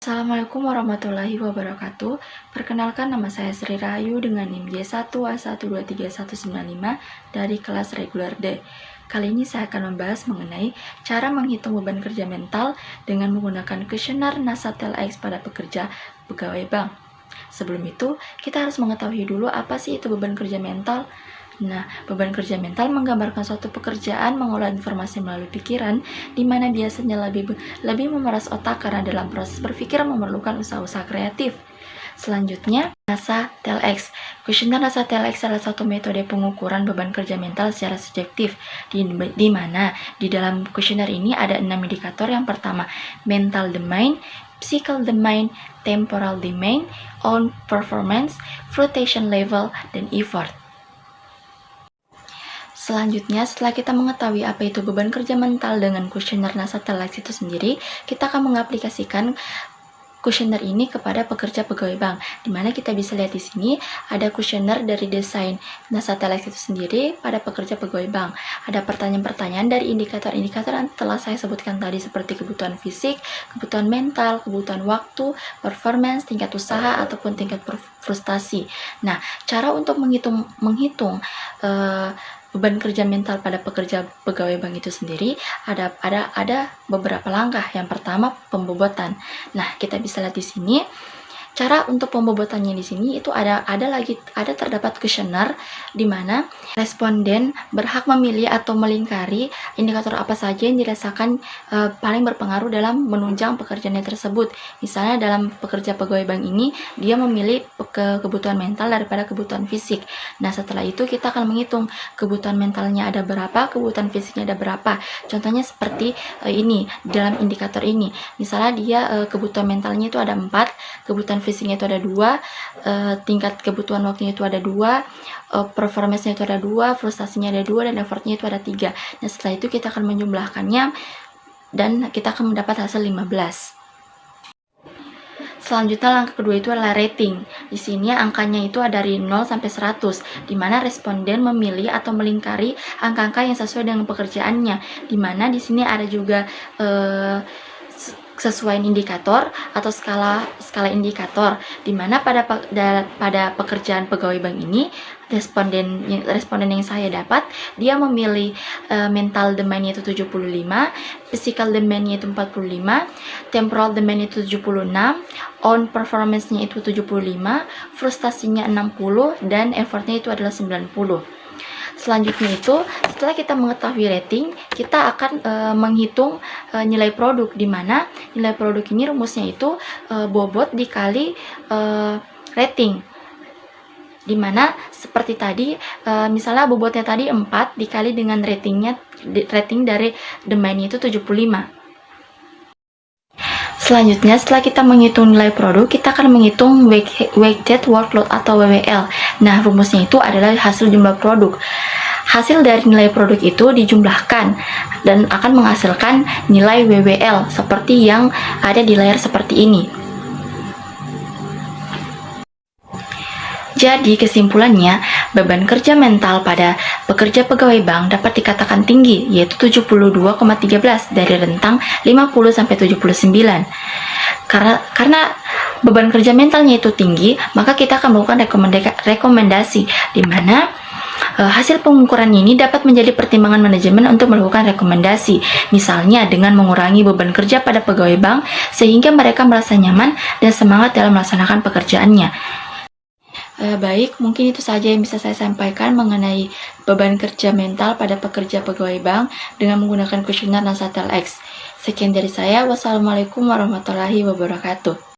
Assalamualaikum warahmatullahi wabarakatuh. Perkenalkan, nama saya Sri Rahayu dengan NIM J1A1239195 dari kelas reguler D. Kali ini saya akan membahas mengenai cara menghitung beban kerja mental dengan menggunakan kuesioner NASA TLX pada pekerja pegawai bank. Sebelum itu, kita harus mengetahui dulu apa sih itu beban kerja mental. Nah, beban kerja mental menggambarkan suatu pekerjaan mengolah informasi melalui pikiran, di mana biasanya lebih memeras otak karena dalam proses berpikir memerlukan usaha-usaha kreatif. Selanjutnya, NASA TLX. Kuesioner NASA TLX salah satu metode pengukuran beban kerja mental secara subjektif, di mana di dalam kuesioner ini ada 6 indikator. Yang pertama, mental domain, physical domain, temporal domain, on performance, flotation level, dan effort. Selanjutnya, setelah kita mengetahui apa itu beban kerja mental dengan kuesioner NASA TLX itu sendiri, kita akan mengaplikasikan kuesioner ini kepada pekerja pegawai bank. Dimana kita bisa lihat di sini ada kuesioner dari desain NASA TLX itu sendiri pada pekerja pegawai bank. Ada pertanyaan-pertanyaan dari indikator-indikator yang telah saya sebutkan tadi, seperti kebutuhan fisik, kebutuhan mental, kebutuhan waktu, performance, tingkat usaha, ataupun tingkat frustasi. Nah, cara untuk menghitung beban kerja mental pada pekerja pegawai bank itu sendiri ada beberapa langkah. Yang pertama, pembobotan. Nah, kita bisa lihat di sini cara untuk pembobotannya. Di sini itu ada terdapat kuesioner di mana responden berhak memilih atau melingkari indikator apa saja yang dirasakan paling berpengaruh dalam menunjang pekerjaannya tersebut. Misalnya dalam pekerja pegawai bank ini dia memilih kebutuhan mental daripada kebutuhan fisik. Nah, setelah itu kita akan menghitung kebutuhan mentalnya ada berapa, kebutuhan fisiknya ada berapa. Contohnya seperti ini dalam indikator ini. Misalnya dia kebutuhan mentalnya itu ada 4, kebutuhan fisiknya itu ada 2, tingkat kebutuhan waktunya itu ada 2, performance-nya itu ada 2, frustasinya ada 2, dan effortnya itu ada 3. Nah, setelah itu kita akan menjumlahkannya dan kita akan mendapat hasil 15. Selanjutnya, langkah kedua itu adalah rating. Di sini angkanya itu ada dari 0 sampai 100, di mana responden memilih atau melingkari angka-angka yang sesuai dengan pekerjaannya. Di mana di sini ada juga sesuai indikator atau skala indikator, di mana pada pekerjaan pegawai bank ini responden yang saya dapat dia memilih mental domain-nya itu 75, physical domain-nya itu 45, temporal domain itu 76, on performance-nya itu 75, frustasinya 60, dan effort-nya itu adalah 90. Selanjutnya itu, setelah kita mengetahui rating, kita akan menghitung nilai produk, di mana nilai produk ini rumusnya itu bobot dikali rating. Di mana seperti tadi, misalnya bobotnya tadi 4 dikali dengan rating dari domain itu 75. Selanjutnya, setelah kita menghitung nilai produk, kita akan menghitung weighted workload atau WWL. Nah, rumusnya itu adalah hasil jumlah produk. Hasil dari nilai produk itu dijumlahkan dan akan menghasilkan nilai WWL seperti yang ada di layar seperti ini. Jadi kesimpulannya, beban kerja mental pada pekerja pegawai bank dapat dikatakan tinggi, yaitu 72,13 dari rentang 50-79. Karena beban kerja mentalnya itu tinggi, maka kita akan melakukan rekomendasi, di mana hasil pengukuran ini dapat menjadi pertimbangan manajemen untuk melakukan rekomendasi, misalnya dengan mengurangi beban kerja pada pegawai bank sehingga mereka merasa nyaman dan semangat dalam melaksanakan pekerjaannya. Baik, mungkin itu saja yang bisa saya sampaikan mengenai beban kerja mental pada pekerja pegawai bank dengan menggunakan kuesioner NASA TLX. Sekian dari saya. Wassalamualaikum warahmatullahi wabarakatuh.